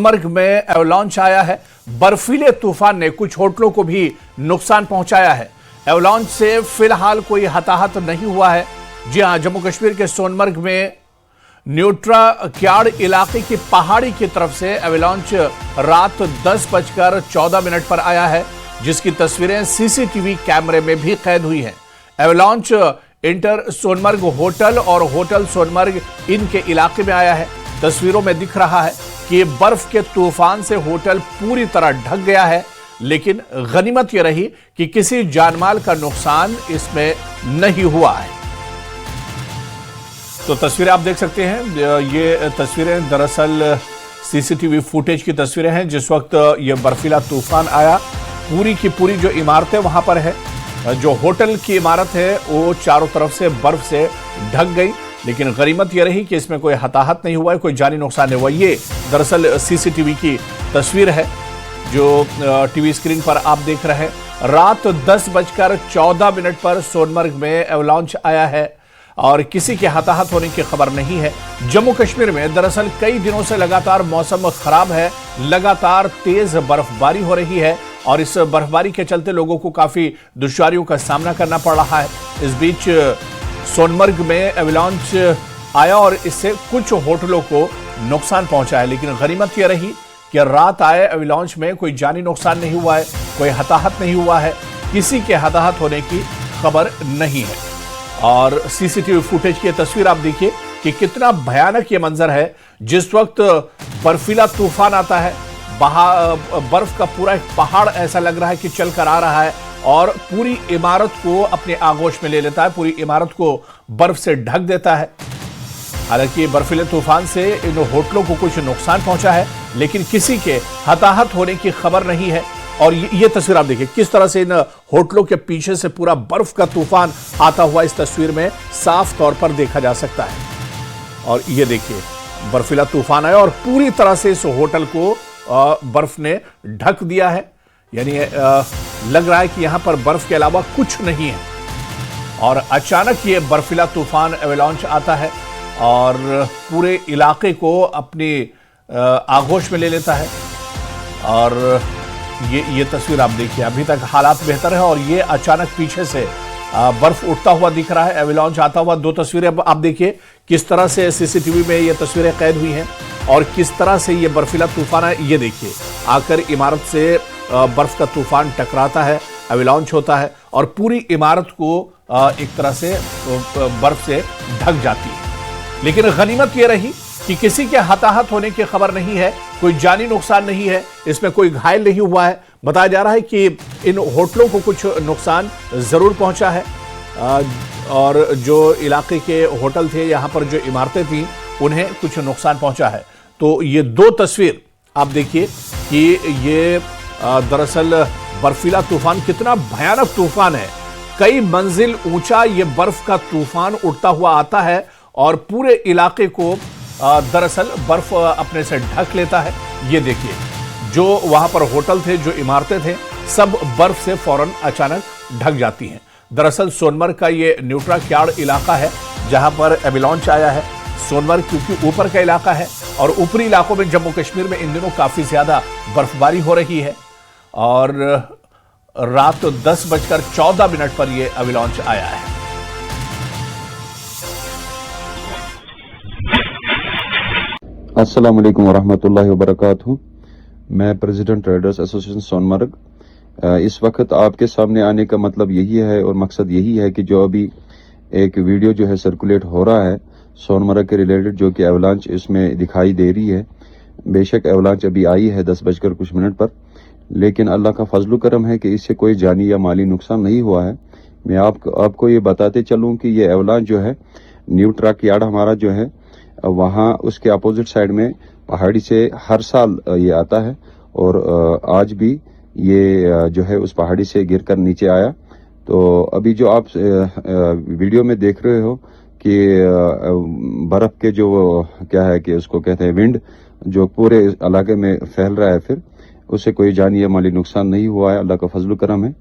सोनमर्ग में एवलांच आया है। बर्फीले तूफान ने कुछ होटलों को भी नुकसान पहुंचाया है। एवलांच से फिलहाल कोई हताहत नहीं हुआ है। जी हां, जम्मू कश्मीर के सोनमर्ग में न्यूट्रा क्याड़ इलाके की पहाड़ी की तरफ से एवलांच रात 10:14 पर आया है, जिसकी तस्वीरें सीसीटीवी कैमरे में भी कैद हुई हैं। एवलांच इंटर सोनमर्ग होटल और होटल सोनमर्ग इन के इलाके में आया है। तस्वीरों में दिख रहा है कि बर्फ के तूफान से होटल पूरी तरह ढक गया है, लेकिन गनीमत यह रही कि किसी जानमाल का नुकसान इसमें नहीं हुआ है। तो तस्वीरें आप देख सकते हैं। ये तस्वीरें दरअसल सीसीटीवी फुटेज की तस्वीरें हैं जिस वक्त ये बर्फीला तूफान आया। पूरी की पूरी जो इमारतें वहां पर है, जो होटल की इमारत है वो चारों तरफ से बर्फ से ढक गई, लेकिन गनीमत यह रही कि इसमें कोई हताहत नहीं हुआ है, कोई जानी नुकसान नहीं हुआ। ये दरअसल सीसीटीवी की तस्वीर है जो टीवी स्क्रीन पर आप देख रहे हैं। रात 10:14 पर सोनमर्ग में एवलांच आया है और किसी के हताहत होने की खबर नहीं है। जम्मू कश्मीर में दरअसल कई दिनों से लगातार मौसम खराब है, लगातार तेज बर्फबारी हो रही है और इस बर्फबारी के चलते लोगों को काफी दुश्वारियों का सामना करना पड़ रहा है। इस बीच सोनमर्ग में एवलांच आया और इससे कुछ होटलों को नुकसान पहुंचा है, लेकिन गनीमत यह रही कि रात आए एवलांच में कोई जानी नुकसान नहीं हुआ है, कोई हताहत नहीं हुआ है, किसी के हताहत होने की खबर नहीं है। और सीसीटीवी फुटेज की तस्वीर आप देखिए कि कितना भयानक ये मंजर है। जिस वक्त बर्फीला तूफान आता है, बर्फ का पूरा एक पहाड़ ऐसा लग रहा है कि चल कर आ रहा है और पूरी इमारत को अपने आगोश में ले लेता है, पूरी इमारत को बर्फ से ढक देता है। हालांकि बर्फीले तूफान से इन होटलों को कुछ नुकसान पहुंचा है, लेकिन किसी के हताहत होने की खबर नहीं है। और ये तस्वीर आप देखिए किस तरह से इन होटलों के पीछे से पूरा बर्फ का तूफान आता हुआ इस तस्वीर में साफ तौर पर देखा जा सकता है। और ये देखिए बर्फीला तूफान आया और पूरी तरह से इस होटल को बर्फ ने ढक दिया है, यानी लग रहा है कि यहां पर बर्फ के अलावा कुछ नहीं है। और अचानक ये बर्फीला तूफान एवलांच आता है और पूरे इलाके को अपनी आगोश में ले लेता है। और ये तस्वीर आप देखिए, अभी तक हालात बेहतर है और ये अचानक पीछे से बर्फ उठता हुआ दिख रहा है, एवलांच आता हुआ। दो तस्वीरें आप देखिए किस तरह से सीसीटीवी में ये तस्वीरें कैद हुई हैं और किस तरह से ये बर्फीला तूफान है। ये देखिए आकर इमारत से बर्फ का तूफान टकराता है, एवलांच होता है और पूरी इमारत को एक तरह से बर्फ से ढक जाती है। लेकिन गनीमत ये रही कि किसी के हताहत होने की खबर नहीं है, कोई जानी नुकसान नहीं है, इसमें कोई घायल नहीं हुआ है। बताया जा रहा है कि इन होटलों को कुछ नुकसान जरूर पहुंचा है और जो इलाके के होटल थे, यहां पर जो इमारतें थी, उन्हें कुछ नुकसान पहुंचा है। तो ये दो तस्वीर आप देखिए कि ये दरअसल बर्फीला तूफान कितना भयानक तूफान है। कई मंजिल ऊंचा ये बर्फ का तूफान उड़ता हुआ आता है और पूरे इलाके को दरअसल बर्फ अपने से ढक लेता है। ये देखिए जो वहां पर होटल थे, जो इमारतें थे, सब बर्फ से फौरन अचानक ढक जाती हैं। दरअसल सोनमर्ग का ये न्यूट्रा क्याड़ इलाका है जहां पर एवलांच आया है। सोनमर्ग क्योंकि ऊपर का इलाका है और ऊपरी इलाकों में जम्मू कश्मीर में इन दिनों काफी ज्यादा बर्फबारी हो रही है और रात 10:14 पर यह एवलांच आया है। अस्सलाम वालेकुम वरहमतुल्लाहि वबरकातुहू। मैं प्रेसिडेंट ट्रेडर्स एसोसिएशन सोनमर्ग। इस वक्त आपके सामने आने का मतलब यही है और मकसद यही है कि जो अभी एक वीडियो जो है सर्कुलेट हो रहा है सोनमर्ग के रिलेटेड, जो कि एवलांच इसमें दिखाई दे रही है। बेशक एवलांच अभी आई है 10:00 पर, लेकिन अल्लाह का फजल करम है कि इससे कोई जानी या माली नुकसान नहीं हुआ है। मैं आपको ये बताते चलूं कि ये एवलांच जो है न्यूट्रा क्याड़ हमारा जो है वहाँ उसके अपोजिट साइड में पहाड़ी से हर साल ये आता है और आज भी ये जो है उस पहाड़ी से गिरकर नीचे आया। तो अभी जो आप वीडियो में देख रहे हो कि बर्फ के जो क्या है कि उसको कहते हैं विंड, जो पूरे इलाके में फैल रहा है, फिर उससे कोई जानी या माली नुकसान नहीं हुआ है। अल्लाह का फजल करम है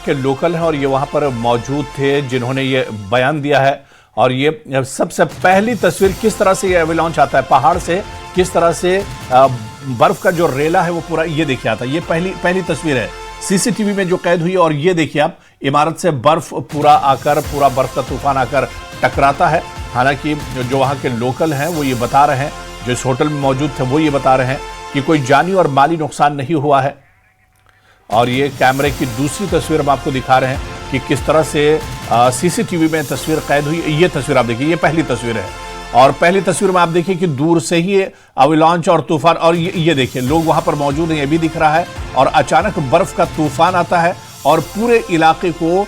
के लोकल हैं और ये वहां पर मौजूद थे जिन्होंने ये बयान दिया है। और ये सबसे पहली तस्वीर किस तरह से ये एविलॉन्च आता है पहाड़ से, किस तरह से बर्फ का जो रेला है वो पूरा ये देखिए आता है। ये पहली तस्वीर है सीसीटीवी में जो कैद हुई है। और ये देखिए आप इमारत से बर्फ पूरा बर्फ का तूफान आकर टकराता है। हालांकि जो वहां के लोकल हैं वो ये बता रहे हैं, जो इस होटल में मौजूद थे वो ये बता रहे हैं कि कोई जानी और माली नुकसान नहीं हुआ है। और ये कैमरे की दूसरी तस्वीर हम आपको दिखा रहे हैं कि किस तरह से सीसीटीवी में तस्वीर कैद हुई। ये तस्वीर आप देखिए, ये पहली तस्वीर है। और पहली तस्वीर में आप देखिए कि दूर से ही अविलॉन्च और तूफान, और ये देखिए लोग वहां पर मौजूद हैं, ये भी दिख रहा है। और अचानक बर्फ का तूफान आता है और पूरे इलाके को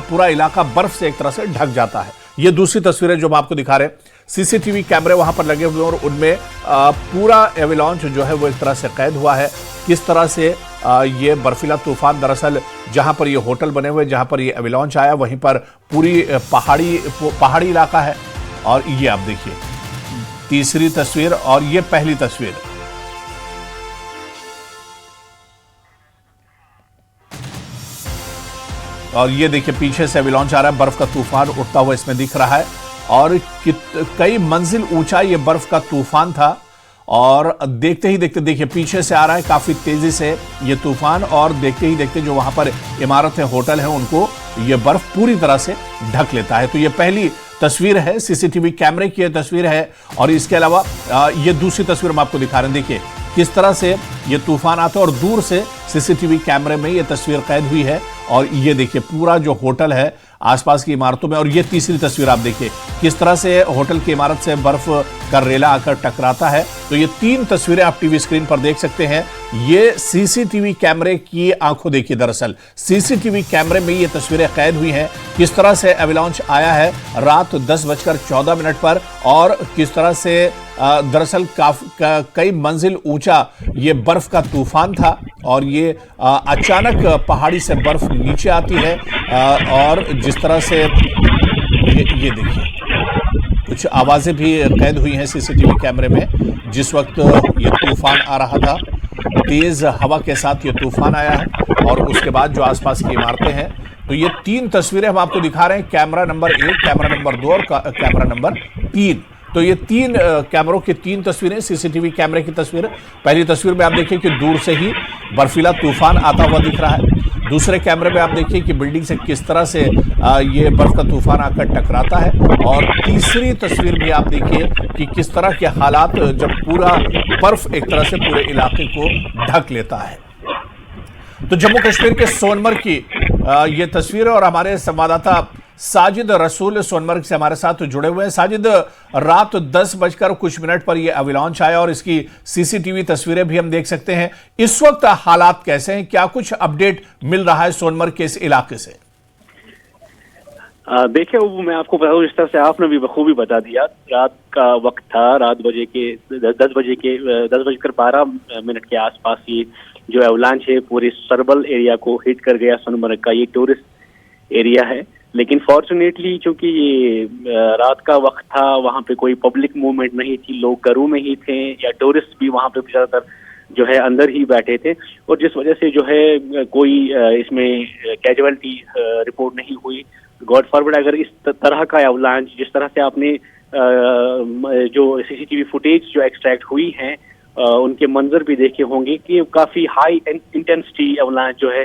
पूरा इलाका बर्फ से एक तरह से ढक जाता है। ये दूसरी तस्वीर है जो हम आपको दिखा रहे हैं। सीसीटीवी कैमरे वहां पर लगे हुए और उनमें पूरा एविलॉन्च जो है वो एक तरह से कैद हुआ है। किस तरह से ये बर्फीला तूफान, दरअसल जहां पर ये होटल बने हुए, जहां पर ये एविलॉन्च आया, वहीं पर पूरी पहाड़ी इलाका है। और ये आप देखिए तीसरी तस्वीर और ये पहली तस्वीर। और ये देखिए पीछे से एविलॉन्च आ रहा है, बर्फ का तूफान उठता हुआ इसमें दिख रहा है। और कई मंजिल ऊंचा ये बर्फ का तूफान था। और देखते ही देखते देखिए पीछे से आ रहा है काफी तेजी से ये तूफान। और देखते ही देखते जो वहां पर इमारतें, होटल हैं, उनको ये बर्फ पूरी तरह से ढक लेता है। तो ये पहली तस्वीर है, सीसीटीवी कैमरे की यह तस्वीर है। और इसके अलावा ये दूसरी तस्वीर हम आपको दिखा रहे हैं। देखिए किस तरह से ये तूफान आता है और दूर से सीसीटीवी कैमरे में ये तस्वीर कैद हुई है। और ये देखिए पूरा जो होटल है, आसपास की इमारतों में। और ये तीसरी तस्वीर आप देखिए किस तरह से होटल की इमारत से बर्फ का रेला आकर टकराता है। तो ये तीन तस्वीरें आप टीवी स्क्रीन पर देख सकते हैं। ये सीसीटीवी कैमरे की आंखों देखिए, दरअसल सीसीटीवी कैमरे में ये तस्वीरें कैद हुई हैं। किस तरह से एविलॉन्च आया है रात 10:14 पर, और किस तरह से दरअसल कई मंजिल ऊंचा ये बर्फ का तूफान था। और ये अचानक पहाड़ी से बर्फ नीचे आती है। और जिस तरह से ये देखिए कुछ आवाजें भी कैद हुई हैं सीसीटीवी कैमरे में। जिस वक्त ये तूफान आ रहा था, तेज हवा के साथ ये तूफान आया है। और उसके बाद जो आसपास की इमारतें हैं। तो ये तीन तस्वीरें हम आपको दिखा रहे हैं, कैमरा नंबर 1, कैमरा नंबर 2 और कैमरा नंबर 3। तो ये तीन कैमरों की तीन तस्वीरें, सीसीटीवी कैमरे की तस्वीर। पहली तस्वीर में आप देखिए कि दूर से ही बर्फीला तूफान आता हुआ दिख रहा है। दूसरे कैमरे में आप देखिए कि बिल्डिंग से किस तरह से ये बर्फ का तूफान आकर टकराता है। और तीसरी तस्वीर भी आप देखिए कि किस तरह के हालात जब पूरा बर्फ एक तरह से पूरे इलाके को ढक लेता है। तो जम्मू कश्मीर के सोनमर्ग की ये तस्वीर है। और हमारे संवाददाता साजिद रसूल सोनमर्ग से हमारे साथ जुड़े हुए हैं। साजिद, रात 10:00 पर यह अविलॉन्च आया और इसकी सीसीटीवी तस्वीरें भी हम देख सकते हैं। इस वक्त हालात कैसे हैं, क्या कुछ अपडेट मिल रहा है सोनमर्ग के इस इलाके से? देखिए, वो मैं आपको बताऊं, जिस तरह से आपने भी बखूबी बता दिया, रात का वक्त था, 10:12 के आसपास ये जो एवलांच है पूरे सरबल एरिया को हिट कर गया। सोनमर्ग का ये टूरिस्ट एरिया है, लेकिन फॉर्चुनेटली चूंकि ये रात का वक्त था, वहाँ पे कोई पब्लिक मूवमेंट नहीं थी, लोग घरों में ही थे या टूरिस्ट भी वहाँ पे ज्यादातर जो है अंदर ही बैठे थे। और जिस वजह से जो है कोई इसमें कैजुअलिटी रिपोर्ट नहीं हुई। गॉड फॉरवर्ड, अगर इस तरह का एवलांच, जिस तरह से आपने जो सीसीटीवी फुटेज जो एक्सट्रैक्ट हुई हैं उनके मंजर भी देखे होंगे कि काफी हाई इंटेंसिटी एवलांच जो है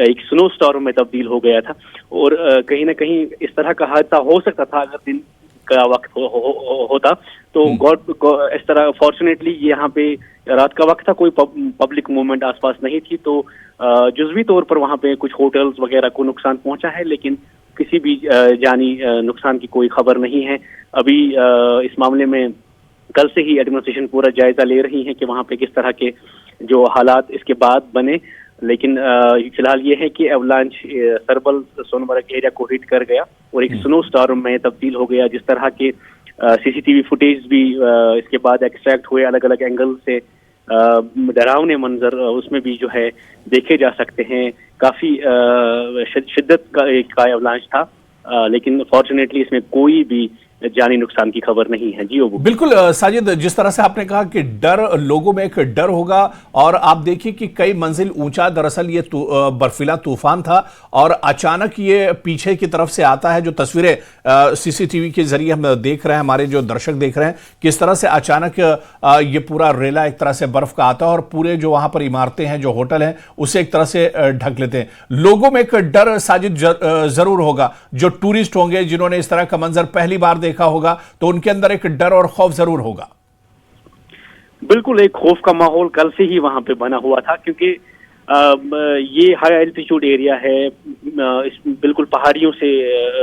एक स्नो स्टॉर्म में तब्दील हो गया था। और कहीं ना कहीं इस तरह का हादसा हो सकता था अगर दिन का वक्त होता। तो गॉड इस तरह फॉर्चुनेटली यहाँ पे रात का वक्त था, कोई पब्लिक मूवमेंट आसपास नहीं थी, तो जुज़वी तौर पर वहाँ पे कुछ होटल्स वगैरह को नुकसान पहुंचा है, लेकिन किसी भी जानी नुकसान की कोई खबर नहीं है। अभी इस मामले में कल से ही एडमिनिस्ट्रेशन पूरा जायजा ले रही है कि वहाँ पे किस तरह के जो हालात इसके बाद बने। लेकिन फिलहाल ये है कि एवलांच सरबल सोनमर्ग एरिया को हिट कर गया और एक स्नो स्टॉर्म में तब्दील हो गया। जिस तरह के सीसीटीवी फुटेज भी इसके बाद एक्सट्रैक्ट हुए अलग अलग एंगल से, डरावने मंजर उसमें भी जो है देखे जा सकते हैं। काफी शिद्दत का एवलांच था, लेकिन फॉर्चुनेटली इसमें कोई भी जानी नुकसान की खबर नहीं है। जी ओबू। बिल्कुल साजिद, जिस तरह से आपने कहा कि डर, लोगों में एक डर होगा, और आप देखिए कि कई मंजिल ऊंचा दरअसल ये बर्फीला तूफान था, और अचानक ये पीछे की तरफ से आता है। जो तस्वीरें सीसीटीवी के जरिए हम देख रहे हैं, हमारे जो दर्शक देख रहे हैं, किस तरह से अचानक ये पूरा रेला एक तरह से बर्फ का आता है और पूरे जो वहां पर इमारतें हैं, जो होटल हैं, उसे एक तरह से ढक लेते हैं। लोगों में एक डर साजिद जरूर होगा। जो टूरिस्ट होंगे, जिन्होंने इस तरह का मंजर पहली बार देखा होगा, तो उनके अंदर एक डर और खौफ जरूर होगा। बिल्कुल, एक खौफ का माहौल कल से ही वहां पे बना हुआ था, क्योंकि ये हाई एल्टीट्यूड एरिया है, बिल्कुल पहाड़ियों से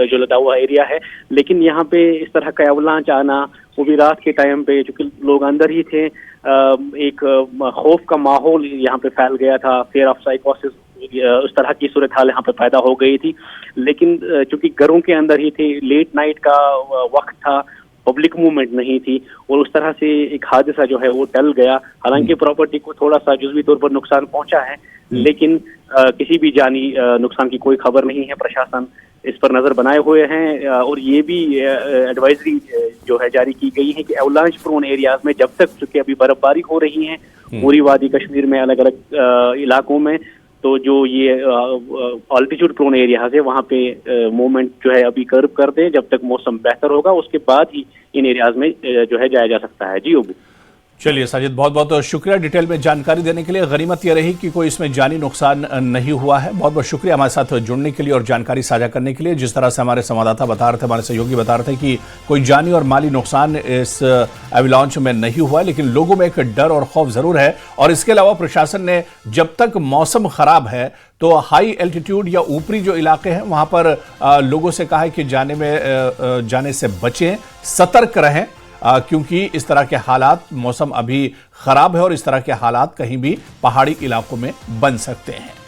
जो लदा हुआ एरिया है। लेकिन यहाँ पे इस तरह का एवलांच आना, वो भी रात के टाइम पे, चूंकि लोग अंदर ही थे, एक खौफ का माहौल यहाँ पे फैल गया था। फियर ऑफ साइकोसिस, उस तरह की सूरत हाल यहाँ पे पैदा हो गई थी। लेकिन चूंकि घरों के अंदर ही थे, लेट नाइट का वक्त था, पब्लिक मूवमेंट नहीं थी, और उस तरह से एक हादसा जो है वो टल गया। हालांकि प्रॉपर्टी को थोड़ा सा जुज़वी तौर पर नुकसान पहुंचा है, लेकिन किसी भी जानी नुकसान की कोई खबर नहीं है। प्रशासन इस पर नजर बनाए हुए हैं, और ये भी एडवाइजरी जो है जारी की गई है कि एवलांच प्रोन एरियाज में जब तक, चूंकि अभी बर्फबारी हो रही है पूरी वादी कश्मीर में अलग अलग इलाकों में, तो जो ये ऑल्टीट्यूड प्रोन एरियाज है वहाँ पे मूवमेंट जो है अभी कर्व कर दे। जब तक मौसम बेहतर होगा उसके बाद ही इन एरियाज में जो है जाया जा सकता है। जी ओबू। चलिए साजिद, बहुत बहुत शुक्रिया डिटेल में जानकारी देने के लिए। गनीमत यह रही कि कोई इसमें जानी नुकसान नहीं हुआ है। बहुत बहुत शुक्रिया हमारे साथ जुड़ने के लिए और जानकारी साझा करने के लिए। जिस तरह से हमारे संवाददाता बता रहे थे, हमारे सहयोगी बता रहे थे कि कोई जानी और माली नुकसान इस एवलांच में नहीं हुआ, लेकिन लोगों में एक डर और खौफ जरूर है। और इसके अलावा प्रशासन ने जब तक मौसम खराब है तो हाई एल्टीट्यूड या ऊपरी जो इलाके हैं वहां पर लोगों से कहा है कि जाने से बचें, सतर्क रहें, क्योंकि इस तरह के हालात, मौसम अभी खराब है और इस तरह के हालात कहीं भी पहाड़ी इलाकों में बन सकते हैं।